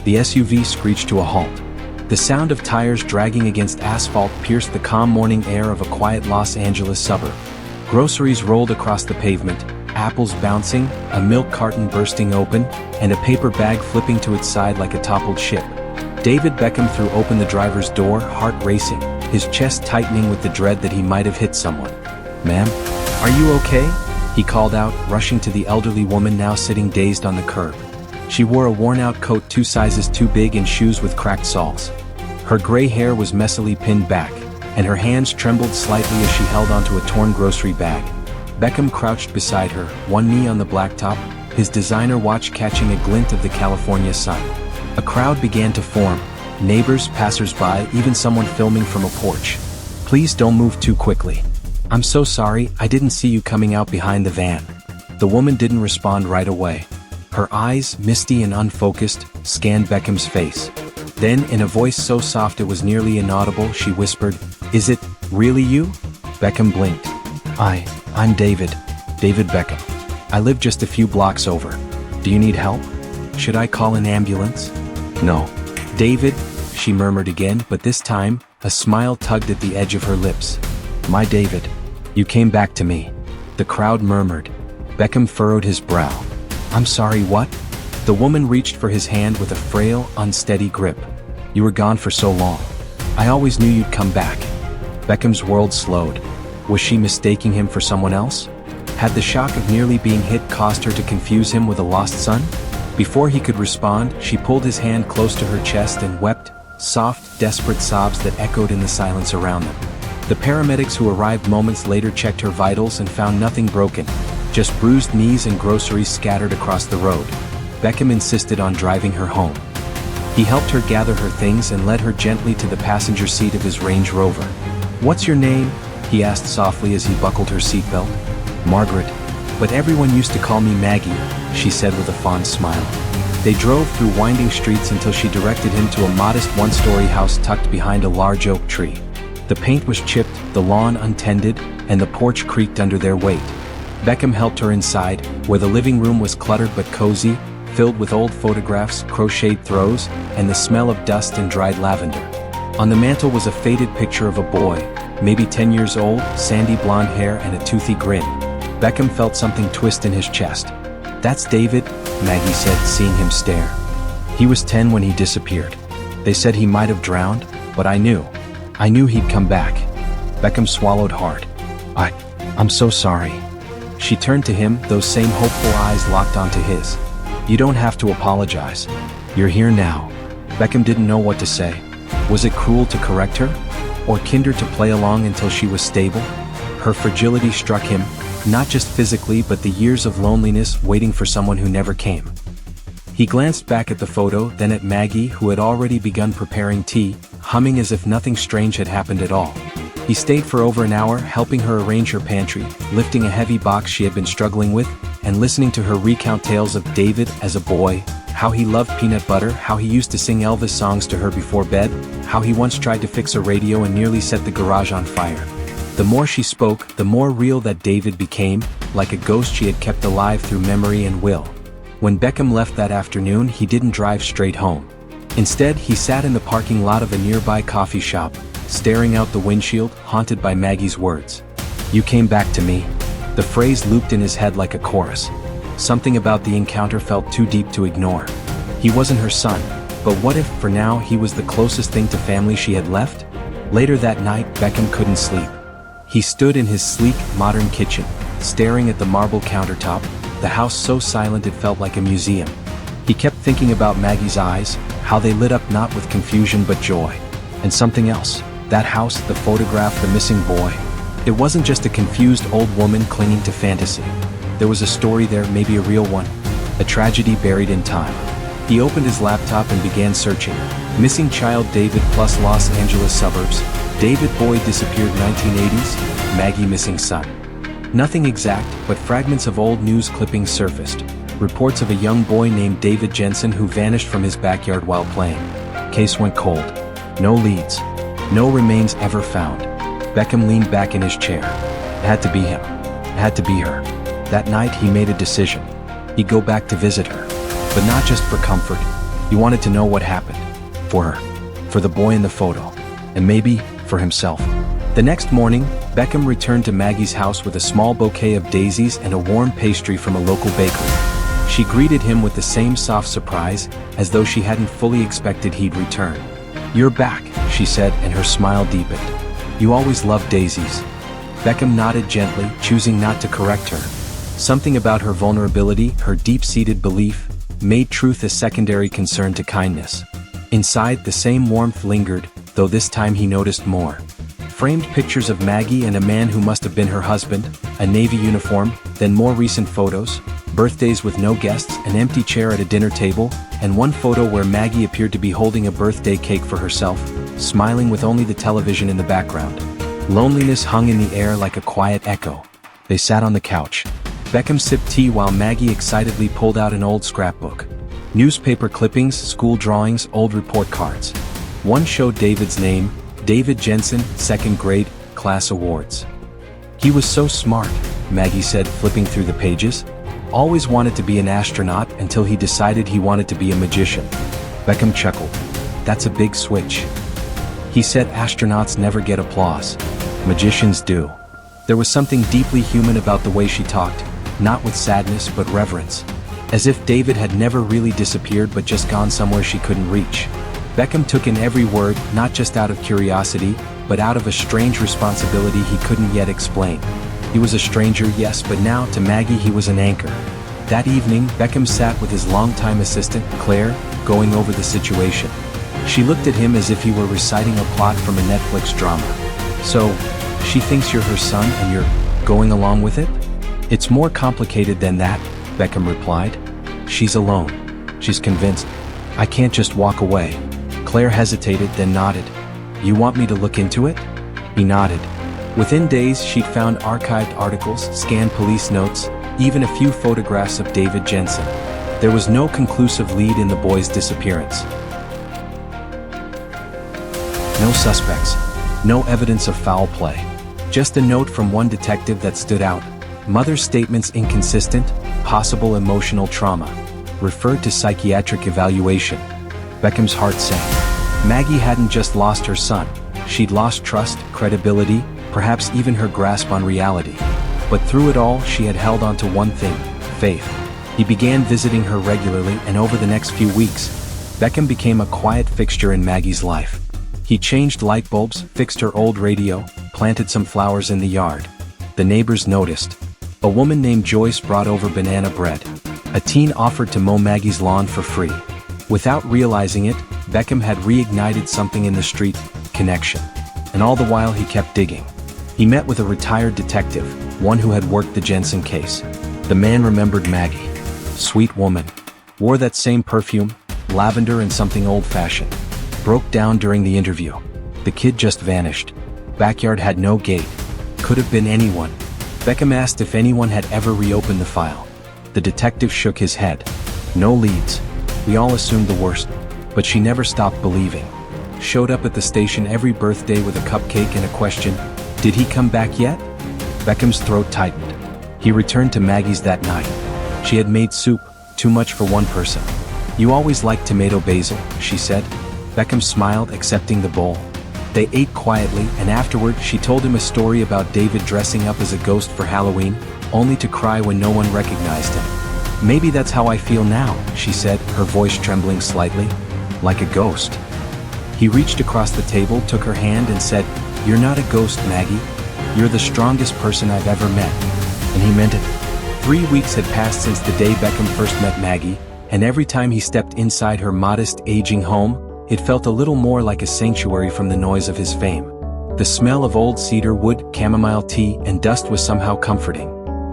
The SUV screeched to a halt. The sound of tires dragging against asphalt pierced the calm morning air of a quiet Los Angeles suburb. Groceries rolled across the pavement, apples bouncing, a milk carton bursting open, and a paper bag flipping to its side like a toppled ship. David Beckham threw open the driver's door, heart racing, his chest tightening with the dread that he might have hit someone. "Ma'am, are you okay?" he called out, rushing to the elderly woman now sitting dazed on the curb. She wore a worn-out coat 2 sizes too big and shoes with cracked soles. Her gray hair was messily pinned back, and her hands trembled slightly as she held onto a torn grocery bag. Beckham crouched beside her, one knee on the blacktop, his designer watch catching a glint of the California sun. A crowd began to form, neighbors, passers-by, even someone filming from a porch. "Please don't move too quickly. I'm so sorry, I didn't see you coming out behind the van." The woman didn't respond right away. Her eyes, misty and unfocused, scanned Beckham's face. Then, in a voice so soft it was nearly inaudible, she whispered, "Is it really you?" Beckham blinked. I'm David Beckham. I live just a few blocks over. Do you need help? Should I call an ambulance?" "No." "David," she murmured again, but this time, a smile tugged at the edge of her lips. "My David, you came back to me." The crowd murmured. Beckham furrowed his brow. "I'm sorry, what?" The woman reached for his hand with a frail, unsteady grip. "You were gone for so long. I always knew you'd come back." Beckham's world slowed. Was she mistaking him for someone else? Had the shock of nearly being hit caused her to confuse him with a lost son? Before he could respond, she pulled his hand close to her chest and wept, soft, desperate sobs that echoed in the silence around them. The paramedics who arrived moments later checked her vitals and found nothing broken, just bruised knees and groceries scattered across the road. Beckham insisted on driving her home. He helped her gather her things and led her gently to the passenger seat of his Range Rover. "What's your name?" he asked softly as he buckled her seatbelt. "Margaret. But everyone used to call me Maggie," she said with a fond smile. They drove through winding streets until she directed him to a modest one-story house tucked behind a large oak tree. The paint was chipped, the lawn untended, and the porch creaked under their weight. Beckham helped her inside, where the living room was cluttered but cozy, filled with old photographs, crocheted throws, and the smell of dust and dried lavender. On the mantel was a faded picture of a boy, maybe 10 years old, sandy blonde hair and a toothy grin. Beckham felt something twist in his chest. "That's David," Maggie said, seeing him stare. "He was 10 when he disappeared. They said he might have drowned, but I knew he'd come back." Beckham swallowed hard. I'm so sorry." She turned to him, those same hopeful eyes locked onto his. "You don't have to apologize. You're here now." Beckham didn't know what to say. Was it cruel to correct her? Or kinder to play along until she was stable? Her fragility struck him, not just physically but the years of loneliness waiting for someone who never came. He glanced back at the photo, then at Maggie, who had already begun preparing tea, humming as if nothing strange had happened at all. He stayed for over an hour, helping her arrange her pantry, lifting a heavy box she had been struggling with, and listening to her recount tales of David as a boy, how he loved peanut butter, how he used to sing Elvis songs to her before bed, how he once tried to fix a radio and nearly set the garage on fire. The more she spoke, the more real that David became, like a ghost she had kept alive through memory and will. When Beckham left that afternoon, he didn't drive straight home. Instead, he sat in the parking lot of a nearby coffee shop, staring out the windshield, haunted by Maggie's words. "You came back to me." The phrase looped in his head like a chorus. Something about the encounter felt too deep to ignore. He wasn't her son, but what if, for now, he was the closest thing to family she had left? Later that night, Beckham couldn't sleep. He stood in his sleek, modern kitchen, staring at the marble countertop, the house so silent it felt like a museum. He kept thinking about Maggie's eyes, how they lit up not with confusion but joy. And something else. That house, the photograph, the missing boy. It wasn't just a confused old woman clinging to fantasy. There was a story there, maybe a real one. A tragedy buried in time. He opened his laptop and began searching. Missing child David plus Los Angeles suburbs. David boy disappeared 1980s, Maggie missing son. Nothing exact, but fragments of old news clippings surfaced. Reports of a young boy named David Jensen who vanished from his backyard while playing. Case went cold. No leads. No remains ever found. Beckham leaned back in his chair. It had to be him. It had to be her. That night he made a decision. He'd go back to visit her. But not just for comfort. He wanted to know what happened. For her. For the boy in the photo. And maybe, for himself. The next morning, Beckham returned to Maggie's house with a small bouquet of daisies and a warm pastry from a local bakery. She greeted him with the same soft surprise, as though she hadn't fully expected he'd return. "You're back," she said, and her smile deepened. "You always loved daisies." Beckham nodded gently, choosing not to correct her. Something about her vulnerability, her deep-seated belief, made truth a secondary concern to kindness. Inside, the same warmth lingered, though this time he noticed more. Framed pictures of Maggie and a man who must have been her husband, a navy uniform, then more recent photos, birthdays with no guests, an empty chair at a dinner table, and one photo where Maggie appeared to be holding a birthday cake for herself, smiling with only the television in the background. Loneliness hung in the air like a quiet echo. They sat on the couch. Beckham sipped tea while Maggie excitedly pulled out an old scrapbook. Newspaper clippings, school drawings, old report cards. One showed David's name, David Jensen, 2nd grade, class awards. "He was so smart," Maggie said, flipping through the pages. "Always wanted to be an astronaut until he decided he wanted to be a magician." Beckham chuckled. "That's a big switch." He said astronauts never get applause. Magicians do. There was something deeply human about the way she talked, not with sadness but reverence. As if David had never really disappeared but just gone somewhere she couldn't reach. Beckham took in every word, not just out of curiosity, but out of a strange responsibility he couldn't yet explain. He was a stranger, yes, but now to Maggie he was an anchor. That evening, Beckham sat with his longtime assistant, Claire, going over the situation. She looked at him as if he were reciting a plot from a Netflix drama. "So, she thinks you're her son and you're going along with it?" "It's more complicated than that," Beckham replied. "She's alone. She's convinced. I can't just walk away." Claire hesitated, then nodded. "You want me to look into it?" He nodded. Within days, she'd found archived articles, scanned police notes, even a few photographs of David Jensen. There was no conclusive lead in the boy's disappearance. No suspects. No evidence of foul play. Just a note from one detective that stood out. Mother's statements inconsistent, possible emotional trauma. Referred to psychiatric evaluation. Beckham's heart sank. Maggie hadn't just lost her son. She'd lost trust, credibility, perhaps even her grasp on reality. But through it all, she had held on to one thing, faith. He began visiting her regularly, and over the next few weeks, Beckham became a quiet fixture in Maggie's life. He changed light bulbs, fixed her old radio, planted some flowers in the yard. The neighbors noticed. A woman named Joyce brought over banana bread. A teen offered to mow Maggie's lawn for free. Without realizing it, Beckham had reignited something in the street, connection. And all the while he kept digging. He met with a retired detective, one who had worked the Jensen case. The man remembered Maggie. Sweet woman. Wore that same perfume, lavender and something old-fashioned. Broke down during the interview. The kid just vanished. Backyard had no gate. Could have been anyone. Beckham asked if anyone had ever reopened the file. The detective shook his head. No leads. We all assumed the worst, but she never stopped believing. Showed up at the station every birthday with a cupcake and a question, "Did he come back yet?" Beckham's throat tightened. He returned to Maggie's that night. She had made soup, too much for one person. "You always liked tomato basil," she said. Beckham smiled, accepting the bowl. They ate quietly, and afterward she told him a story about David dressing up as a ghost for Halloween, only to cry when no one recognized him. "Maybe that's how I feel now," she said, her voice trembling slightly. "Like a ghost." He reached across the table, took her hand and said, "You're not a ghost, Maggie. You're the strongest person I've ever met." And he meant it. 3 weeks had passed since the day Beckham first met Maggie, and every time he stepped inside her modest, aging home, it felt a little more like a sanctuary from the noise of his fame. The smell of old cedar wood, chamomile tea, and dust was somehow comforting.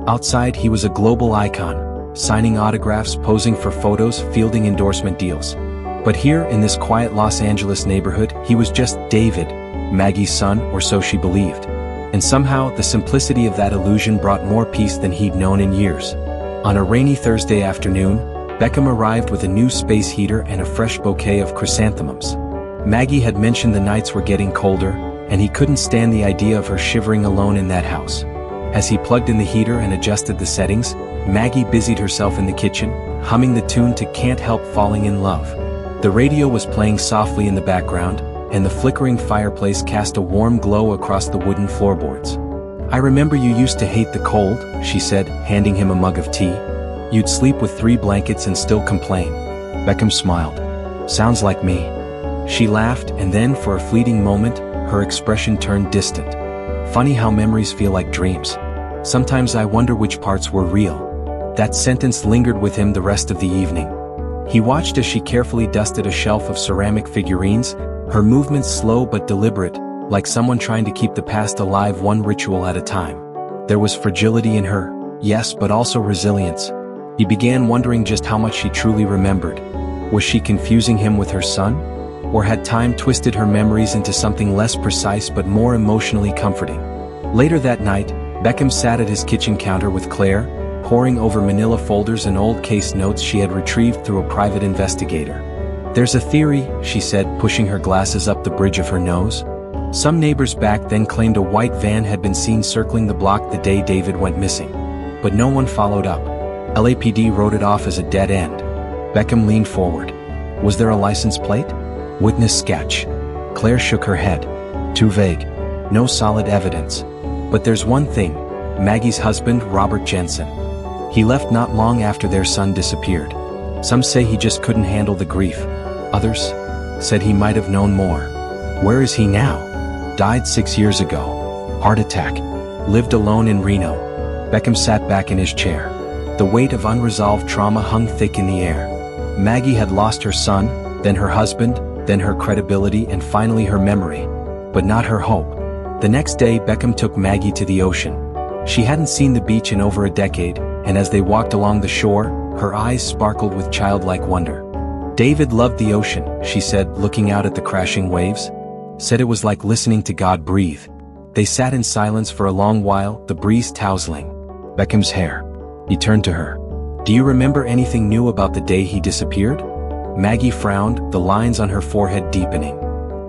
Outside, he was a global icon, signing autographs, posing for photos, fielding endorsement deals. But here, in this quiet Los Angeles neighborhood, he was just David, Maggie's son, or so she believed. And somehow, the simplicity of that illusion brought more peace than he'd known in years. On a rainy Thursday afternoon, Beckham arrived with a new space heater and a fresh bouquet of chrysanthemums. Maggie had mentioned the nights were getting colder, and he couldn't stand the idea of her shivering alone in that house. As he plugged in the heater and adjusted the settings, Maggie busied herself in the kitchen, humming the tune to "Can't Help Falling in Love." The radio was playing softly in the background, and the flickering fireplace cast a warm glow across the wooden floorboards. "I remember you used to hate the cold," she said, handing him a mug of tea. "You'd sleep with 3 blankets and still complain." Beckham smiled. "Sounds like me." She laughed, and then for a fleeting moment, her expression turned distant. "Funny how memories feel like dreams. Sometimes I wonder which parts were real." That sentence lingered with him the rest of the evening. He watched as she carefully dusted a shelf of ceramic figurines, her movements slow but deliberate, like someone trying to keep the past alive one ritual at a time. There was fragility in her, yes, but also resilience. He began wondering just how much she truly remembered. Was she confusing him with her son? Or had time twisted her memories into something less precise but more emotionally comforting? Later that night, Beckham sat at his kitchen counter with Claire, poring over manila folders and old case notes she had retrieved through a private investigator. "There's a theory," she said, pushing her glasses up the bridge of her nose. "Some neighbors back then claimed a white van had been seen circling the block the day David went missing. But no one followed up. LAPD wrote it off as a dead end." Beckham leaned forward. "Was there a license plate?" "Witness sketch." Claire shook her head. "Too vague. No solid evidence. But there's one thing. Maggie's husband, Robert Jensen. He left not long after their son disappeared. Some say he just couldn't handle the grief. Others said he might have known more. Where is he now?" "Died 6 years ago. Heart attack. Lived alone in Reno." Beckham sat back in his chair. The weight of unresolved trauma hung thick in the air. Maggie had lost her son, then her husband, then her credibility, and finally her memory. But not her hope. The next day, Beckham took Maggie to the ocean. She hadn't seen the beach in over a decade, and as they walked along the shore, her eyes sparkled with childlike wonder. "David loved the ocean," she said, looking out at the crashing waves. "Said it was like listening to God breathe." They sat in silence for a long while, the breeze tousling Beckham's hair. He turned to her. "Do you remember anything new about the day he disappeared?" Maggie frowned, the lines on her forehead deepening.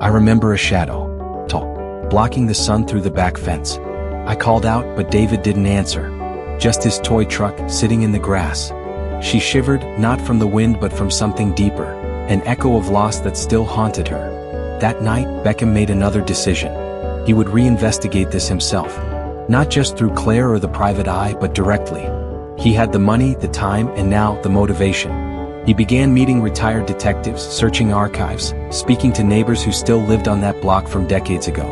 "I remember a shadow, tall, blocking the sun through the back fence. I called out, but David didn't answer. Just his toy truck, sitting in the grass." She shivered, not from the wind but from something deeper, an echo of loss that still haunted her. That night, Beckham made another decision. He would reinvestigate this himself. Not just through Claire or the private eye, but directly. He had the money, the time, and now, the motivation. He began meeting retired detectives, searching archives, speaking to neighbors who still lived on that block from decades ago.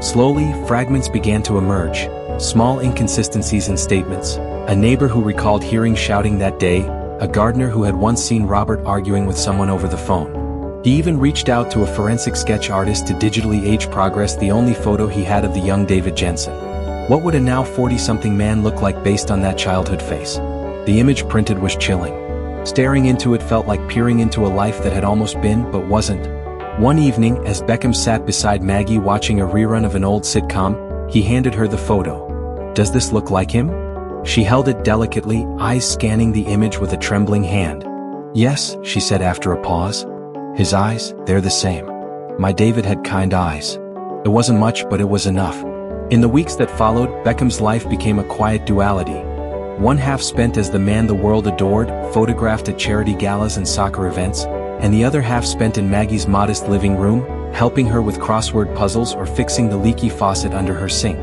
Slowly, fragments began to emerge. Small inconsistencies in statements. A neighbor who recalled hearing shouting that day, a gardener who had once seen Robert arguing with someone over the phone. He even reached out to a forensic sketch artist to digitally age progress the only photo he had of the young David Jensen. What would a now 40-something man look like based on that childhood face? The image printed was chilling. Staring into it felt like peering into a life that had almost been but wasn't. One evening, as Beckham sat beside Maggie watching a rerun of an old sitcom, he handed her the photo. "Does this look like him?" She held it delicately, eyes scanning the image with a trembling hand. "Yes," she said after a pause. "His eyes, they're the same. My David had kind eyes." It wasn't much, but it was enough. In the weeks that followed, Beckham's life became a quiet duality. One half spent as the man the world adored, photographed at charity galas and soccer events, and the other half spent in Maggie's modest living room, helping her with crossword puzzles or fixing the leaky faucet under her sink.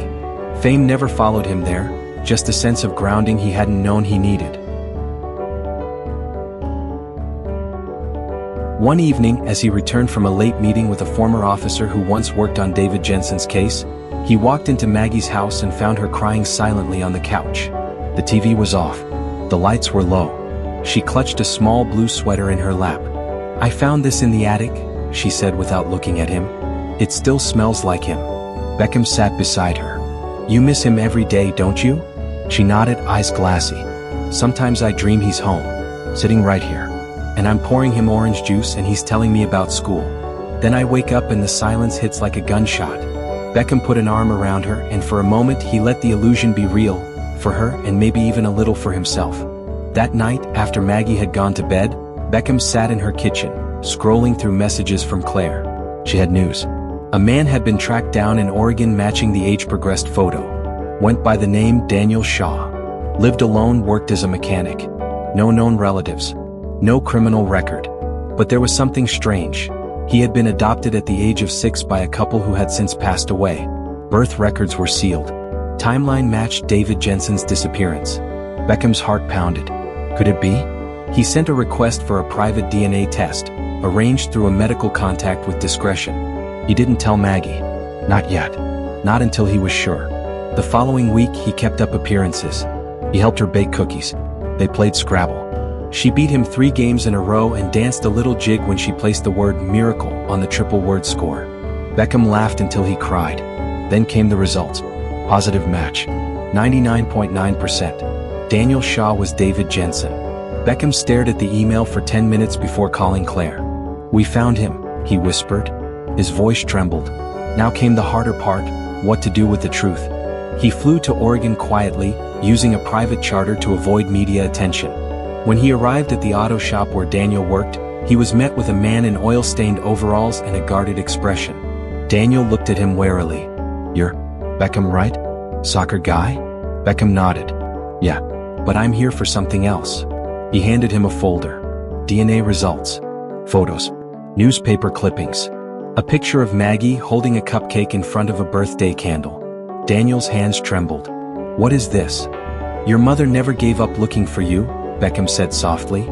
Fame never followed him there, just a sense of grounding he hadn't known he needed. One evening, as he returned from a late meeting with a former officer who once worked on David Jensen's case, he walked into Maggie's house and found her crying silently on the couch. The TV was off. The lights were low. She clutched a small blue sweater in her lap. "I found this in the attic," she said without looking at him. "It still smells like him." Beckham sat beside her. "You miss him every day, don't you?" She nodded, eyes glassy. "Sometimes I dream he's home, sitting right here. And I'm pouring him orange juice and he's telling me about school. Then I wake up and the silence hits like a gunshot." Beckham put an arm around her, and for a moment he let the illusion be real, for her and maybe even a little for himself. That night, after Maggie had gone to bed, Beckham sat in her kitchen, scrolling through messages from Claire. She had news. A man had been tracked down in Oregon matching the age-progressed photo. Went by the name Daniel Shaw. Lived alone, worked as a mechanic. No known relatives. No criminal record. But there was something strange. He had been adopted at the age of 6 by a couple who had since passed away. Birth records were sealed. Timeline matched David Jensen's disappearance. Beckham's heart pounded. Could it be? He sent a request for a private DNA test, arranged through a medical contact with discretion. He didn't tell Maggie. Not yet. Not until he was sure. The following week he kept up appearances. He helped her bake cookies. They played Scrabble. She beat him 3 games in a row and danced a little jig when she placed the word miracle on the triple word score. Beckham laughed until he cried. Then came the results. Positive match. 99.9%. Daniel Shaw was David Jensen. Beckham stared at the email for 10 minutes before calling Claire. We found him, he whispered. His voice trembled. Now came the harder part, what to do with the truth. He flew to Oregon quietly, using a private charter to avoid media attention. When he arrived at the auto shop where Daniel worked, he was met with a man in oil-stained overalls and a guarded expression. Daniel looked at him warily. You're Beckham, right? Soccer guy? Beckham nodded. Yeah, but I'm here for something else. He handed him a folder. DNA results. Photos. Newspaper clippings. A picture of Maggie holding a cupcake in front of a birthday candle. Daniel's hands trembled. What is this? Your mother never gave up looking for you, Beckham said softly.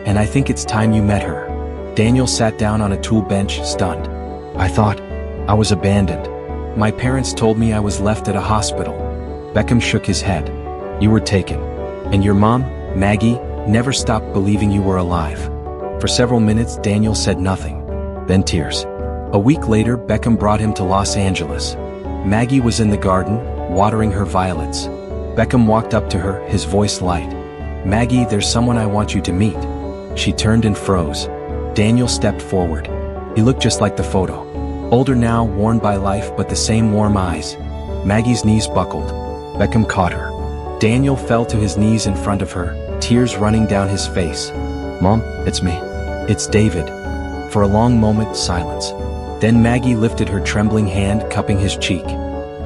And I think it's time you met her. Daniel sat down on a tool bench, stunned. I thought I was abandoned. My parents told me I was left at a hospital. Beckham shook his head. You were taken. And your mom, Maggie, never stopped believing you were alive. For several minutes, Daniel said nothing. Then tears. A week later, Beckham brought him to Los Angeles. Maggie was in the garden, watering her violets. Beckham walked up to her, his voice light. Maggie, there's someone I want you to meet. She turned and froze. Daniel stepped forward. He looked just like the photo. Older now, worn by life, but the same warm eyes. Maggie's knees buckled. Beckham caught her. Daniel fell to his knees in front of her, tears running down his face. Mom, it's me. It's David. For a long moment, silence. Then Maggie lifted her trembling hand, cupping his cheek.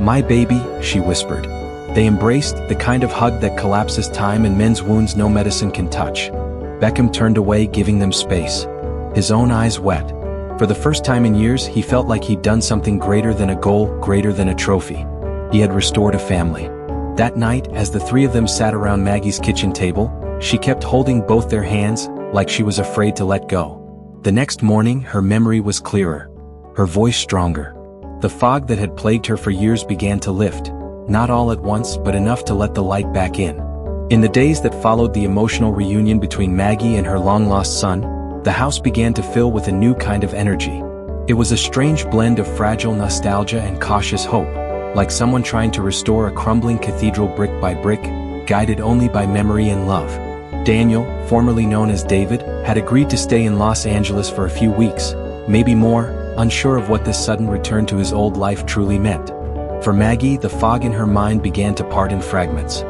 My baby, she whispered. They embraced, the kind of hug that collapses time and mends wounds no medicine can touch. Beckham turned away, giving them space. His own eyes wet. For the first time in years, he felt like he'd done something greater than a goal, greater than a trophy. He had restored a family. That night, as the 3 of them sat around Maggie's kitchen table, she kept holding both their hands, like she was afraid to let go. The next morning, her memory was clearer. Her voice stronger. The fog that had plagued her for years began to lift. Not all at once, but enough to let the light back in. In the days that followed the emotional reunion between Maggie and her long-lost son, the house began to fill with a new kind of energy. It was a strange blend of fragile nostalgia and cautious hope, like someone trying to restore a crumbling cathedral brick by brick, guided only by memory and love. Daniel, formerly known as David, had agreed to stay in Los Angeles for a few weeks, maybe more, unsure of what this sudden return to his old life truly meant. For Maggie, the fog in her mind began to part in fragments.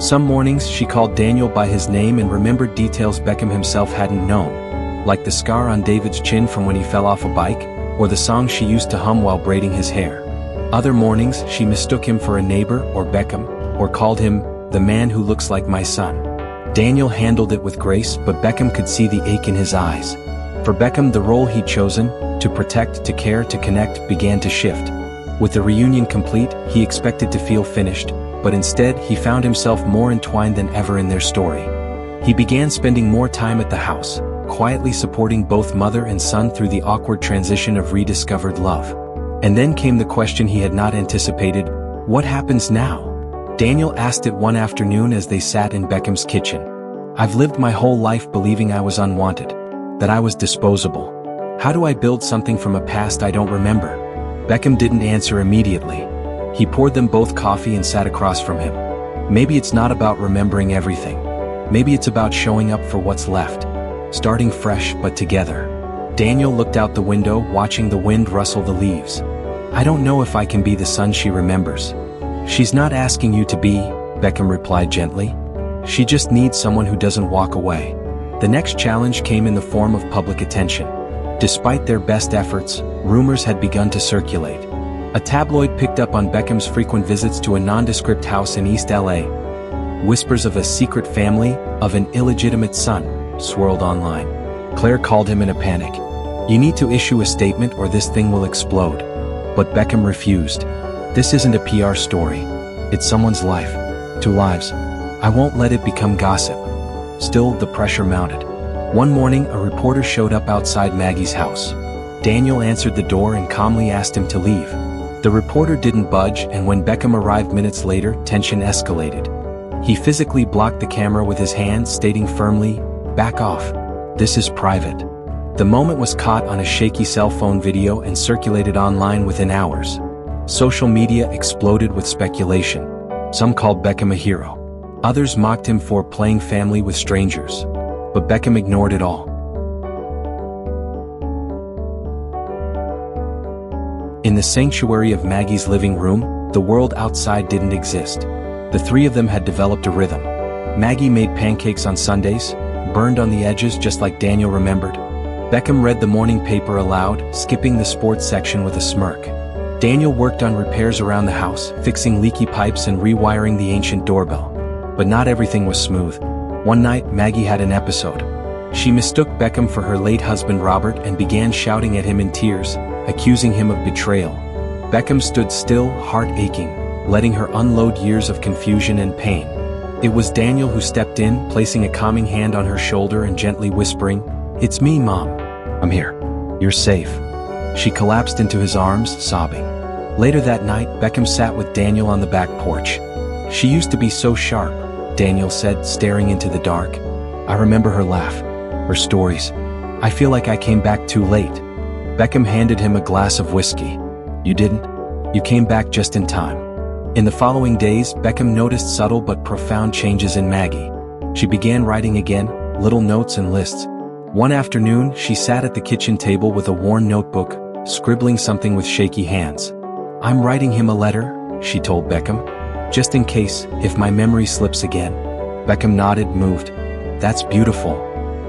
Some mornings she called Daniel by his name and remembered details Beckham himself hadn't known, like the scar on David's chin from when he fell off a bike, or the song she used to hum while braiding his hair. Other mornings she mistook him for a neighbor or Beckham, or called him, the man who looks like my son. Daniel handled it with grace, but Beckham could see the ache in his eyes. For Beckham, the role he'd chosen, to protect, to care, to connect, began to shift. With the reunion complete, he expected to feel finished, but instead he found himself more entwined than ever in their story. He began spending more time at the house, quietly supporting both mother and son through the awkward transition of rediscovered love. And then came the question he had not anticipated: what happens now? Daniel asked it one afternoon as they sat in Beckham's kitchen. I've lived my whole life believing I was unwanted, that I was disposable. How do I build something from a past I don't remember? Beckham didn't answer immediately. He poured them both coffee and sat across from him. Maybe it's not about remembering everything. Maybe it's about showing up for what's left. Starting fresh, but together. Daniel looked out the window, watching the wind rustle the leaves. I don't know if I can be the son she remembers. She's not asking you to be, Beckham replied gently. She just needs someone who doesn't walk away. The next challenge came in the form of public attention. Despite their best efforts, rumors had begun to circulate. A tabloid picked up on Beckham's frequent visits to a nondescript house in East LA. Whispers of a secret family, of an illegitimate son, swirled online. Claire called him in a panic. "You need to issue a statement or this thing will explode." But Beckham refused. "This isn't a PR story. It's someone's life. 2 lives. I won't let it become gossip." Still, the pressure mounted. One morning, a reporter showed up outside Maggie's house. Daniel answered the door and calmly asked him to leave. The reporter didn't budge, and when Beckham arrived minutes later, tension escalated. He physically blocked the camera with his hand, stating firmly, "Back off. This is private." The moment was caught on a shaky cell phone video and circulated online within hours. Social media exploded with speculation. Some called Beckham a hero. Others mocked him for playing family with strangers. But Beckham ignored it all. In the sanctuary of Maggie's living room, the world outside didn't exist. The 3 of them had developed a rhythm. Maggie made pancakes on Sundays, burned on the edges just like Daniel remembered. Beckham read the morning paper aloud, skipping the sports section with a smirk. Daniel worked on repairs around the house, fixing leaky pipes and rewiring the ancient doorbell. But not everything was smooth. One night, Maggie had an episode. She mistook Beckham for her late husband Robert and began shouting at him in tears, accusing him of betrayal. Beckham stood still, heart aching, letting her unload years of confusion and pain. It was Daniel who stepped in, placing a calming hand on her shoulder and gently whispering, "It's me, Mom. I'm here. You're safe." She collapsed into his arms, sobbing. Later that night, Beckham sat with Daniel on the back porch. "She used to be so sharp," Daniel said, staring into the dark. "I remember her laugh, her stories. I feel like I came back too late." Beckham handed him a glass of whiskey. "You didn't? You came back just in time." In the following days, Beckham noticed subtle but profound changes in Maggie. She began writing again, little notes and lists. One afternoon, she sat at the kitchen table with a worn notebook, scribbling something with shaky hands. "I'm writing him a letter," she told Beckham. "Just in case, if my memory slips again." Beckham nodded, moved. "That's beautiful.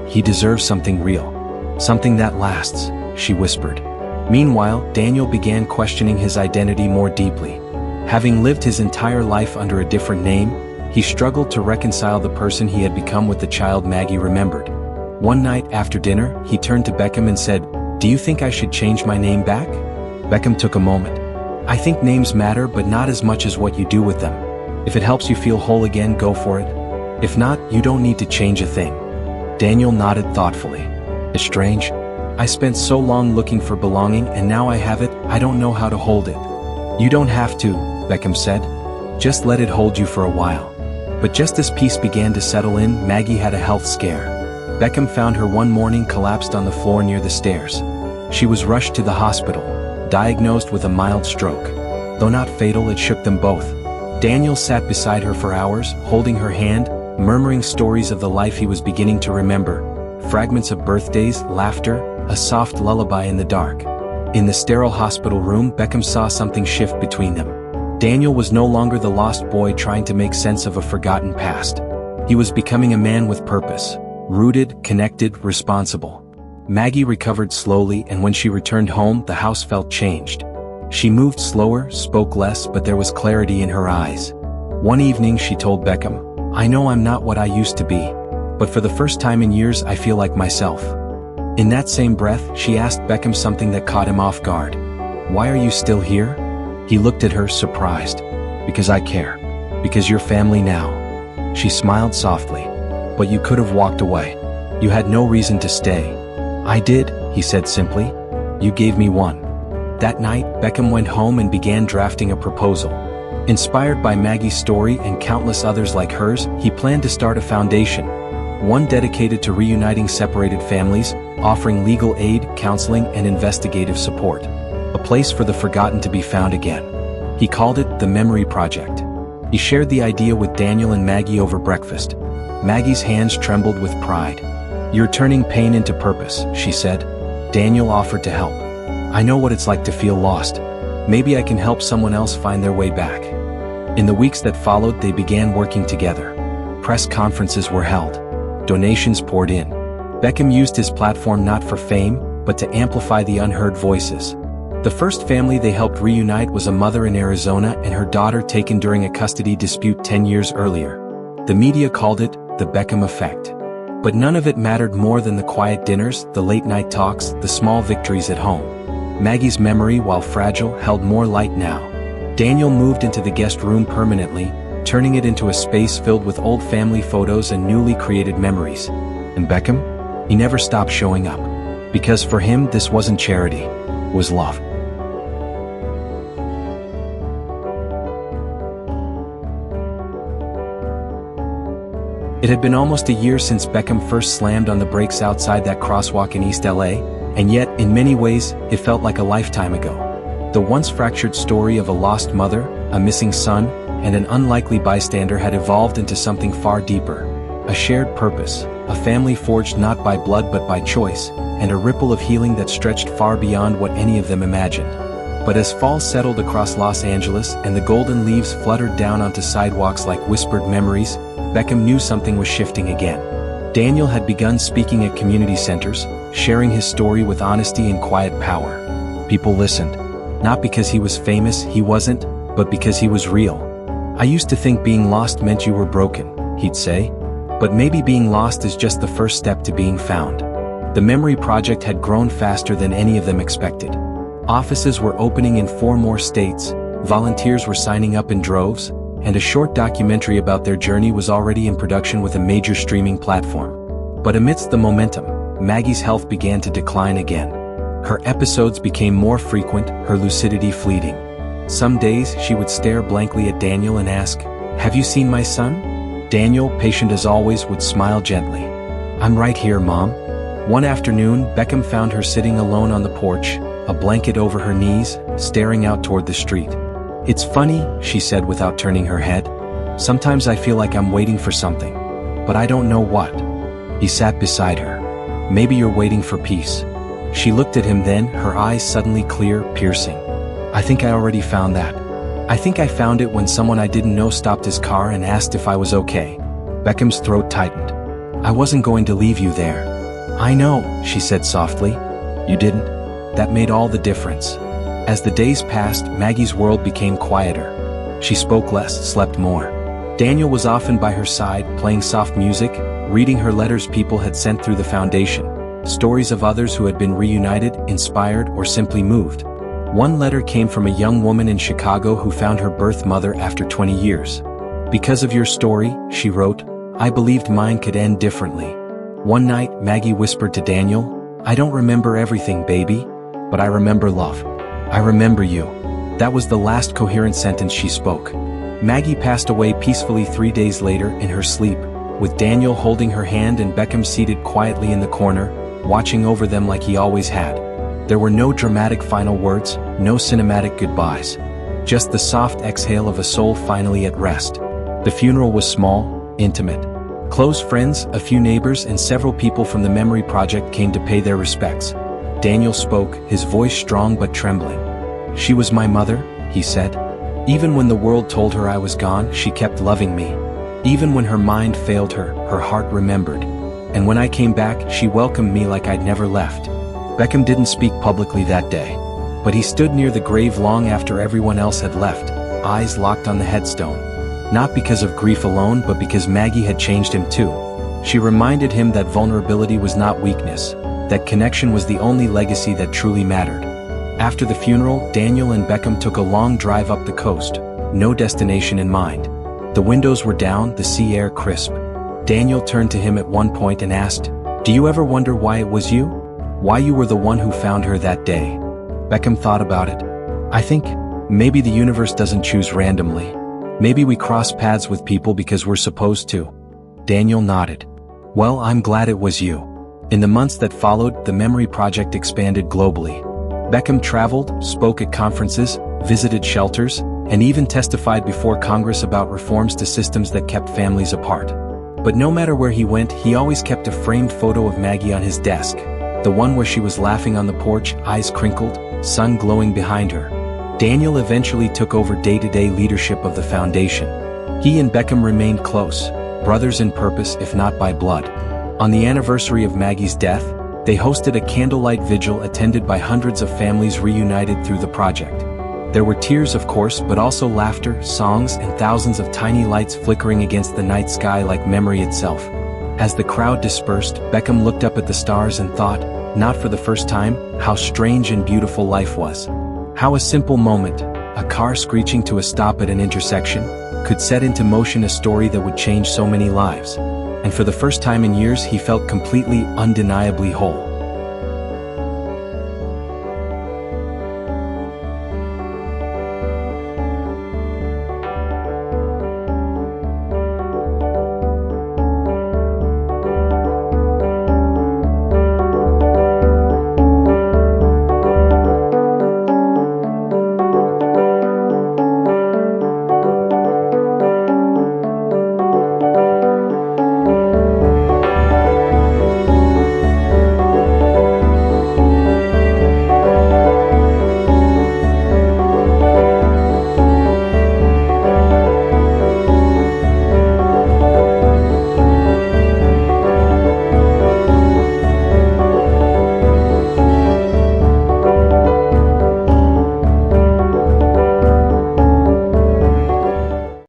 He deserves something real. Something that lasts," she whispered. Meanwhile, Daniel began questioning his identity more deeply. Having lived his entire life under a different name, he struggled to reconcile the person he had become with the child Maggie remembered. One night after dinner, he turned to Beckham and said, "Do you think I should change my name back?" Beckham took a moment. "I think names matter, but not as much as what you do with them. If it helps you feel whole again, go for it. If not, you don't need to change a thing." Daniel nodded thoughtfully. "It's strange. I spent so long looking for belonging and now I have it, I don't know how to hold it." "You don't have to," Beckham said. "Just let it hold you for a while." But just as peace began to settle in, Maggie had a health scare. Beckham found her one morning collapsed on the floor near the stairs. She was rushed to the hospital, diagnosed with a mild stroke. Though not fatal, it shook them both. Daniel sat beside her for hours, holding her hand, murmuring stories of the life he was beginning to remember. Fragments of birthdays, laughter, a soft lullaby in the dark. In the sterile hospital room, Beckham saw something shift between them. Daniel was no longer the lost boy trying to make sense of a forgotten past. He was becoming a man with purpose, rooted, connected, responsible. Maggie recovered slowly, and when she returned home, the house felt changed. She moved slower, spoke less, but there was clarity in her eyes. One evening she told Beckham, "I know I'm not what I used to be, but for the first time in years I feel like myself." In that same breath, she asked Beckham something that caught him off guard. "Why are you still here?" He looked at her, surprised. "Because I care. Because you're family now." She smiled softly. "But you could have walked away. You had no reason to stay." "I did," he said simply. "You gave me one." That night, Beckham went home and began drafting a proposal. Inspired by Maggie's story and countless others like hers, he planned to start a foundation. One dedicated to reuniting separated families, offering legal aid, counseling, and investigative support. A place for the forgotten to be found again. He called it the Memory Project. He shared the idea with Daniel and Maggie over breakfast. Maggie's hands trembled with pride. "You're turning pain into purpose," she said. Daniel offered to help. "I know what it's like to feel lost. Maybe I can help someone else find their way back." In the weeks that followed, they began working together. Press conferences were held. Donations poured in. Beckham used his platform not for fame, but to amplify the unheard voices. The first family they helped reunite was a mother in Arizona and her daughter taken during a custody dispute 10 years earlier. The media called it the Beckham effect. But none of it mattered more than the quiet dinners, the late-night talks, the small victories at home. Maggie's memory, while fragile, held more light now. Daniel moved into the guest room permanently, turning it into a space filled with old family photos and newly created memories. And Beckham? He never stopped showing up. Because for him, this wasn't charity, it was love. It had been almost a year since Beckham first slammed on the brakes outside that crosswalk in East LA, and yet, in many ways, it felt like a lifetime ago. The once fractured story of a lost mother, a missing son, and an unlikely bystander had evolved into something far deeper. A shared purpose, a family forged not by blood but by choice, and a ripple of healing that stretched far beyond what any of them imagined. But as fall settled across Los Angeles and the golden leaves fluttered down onto sidewalks like whispered memories, Beckham knew something was shifting again. Daniel had begun speaking at community centers, sharing his story with honesty and quiet power. People listened. Not because he was famous, he wasn't, but because he was real. "I used to think being lost meant you were broken," he'd say. "But maybe being lost is just the first step to being found." The Memory Project had grown faster than any of them expected. Offices were opening in 4 more states, volunteers were signing up in droves, and a short documentary about their journey was already in production with a major streaming platform. But amidst the momentum, Maggie's health began to decline again. Her episodes became more frequent, her lucidity fleeting. Some days she would stare blankly at Daniel and ask, "Have you seen my son?" Daniel, patient as always, would smile gently. "I'm right here, Mom." One afternoon, Beckham found her sitting alone on the porch, a blanket over her knees, staring out toward the street. "It's funny," she said without turning her head. "Sometimes I feel like I'm waiting for something, but I don't know what." He sat beside her. "Maybe you're waiting for peace." She looked at him then, her eyes suddenly clear, piercing. "I think I already found that. I think I found it when someone I didn't know stopped his car and asked if I was okay." Beckham's throat tightened. "I wasn't going to leave you there." "I know," she said softly. "You didn't?" That made all the difference. As the days passed, Maggie's world became quieter. She spoke less, slept more. Daniel was often by her side, playing soft music, reading her letters people had sent through the foundation, stories of others who had been reunited, inspired, or simply moved. One letter came from a young woman in Chicago who found her birth mother after 20 years. "Because of your story," she wrote, "I believed mine could end differently." One night, Maggie whispered to Daniel, "I don't remember everything, baby, but I remember love. I remember you." That was the last coherent sentence she spoke. Maggie passed away peacefully 3 days later in her sleep, with Daniel holding her hand and Beckham seated quietly in the corner, watching over them like he always had. There were no dramatic final words, no cinematic goodbyes. Just the soft exhale of a soul finally at rest. The funeral was small, intimate. Close friends, a few neighbors, and several people from the Memory Project came to pay their respects. Daniel spoke, his voice strong but trembling. "She was my mother," he said. "Even when the world told her I was gone, she kept loving me. Even when her mind failed her, her heart remembered. And when I came back, she welcomed me like I'd never left." Beckham didn't speak publicly that day. But he stood near the grave long after everyone else had left, eyes locked on the headstone. Not because of grief alone, but because Maggie had changed him too. She reminded him that vulnerability was not weakness, that connection was the only legacy that truly mattered. After the funeral, Daniel and Beckham took a long drive up the coast, no destination in mind. The windows were down, the sea air crisp. Daniel turned to him at one point and asked, "Do you ever wonder why it was you? Why you were the one who found her that day?" Beckham thought about it. "I think, maybe the universe doesn't choose randomly. Maybe we cross paths with people because we're supposed to." Daniel nodded. "Well, I'm glad it was you." In the months that followed, the Memory Project expanded globally. Beckham traveled, spoke at conferences, visited shelters, and even testified before Congress about reforms to systems that kept families apart. But no matter where he went, he always kept a framed photo of Maggie on his desk, the one where she was laughing on the porch, eyes crinkled, sun glowing behind her. Daniel eventually took over day-to-day leadership of the foundation. He and Beckham remained close, brothers in purpose if not by blood. On the anniversary of Maggie's death, they hosted a candlelight vigil attended by hundreds of families reunited through the project. There were tears, of course, but also laughter, songs, and thousands of tiny lights flickering against the night sky like memory itself. As the crowd dispersed, Beckham looked up at the stars and thought, not for the first time, how strange and beautiful life was. How a simple moment, a car screeching to a stop at an intersection, could set into motion a story that would change so many lives. And for the first time in years he felt completely, undeniably whole.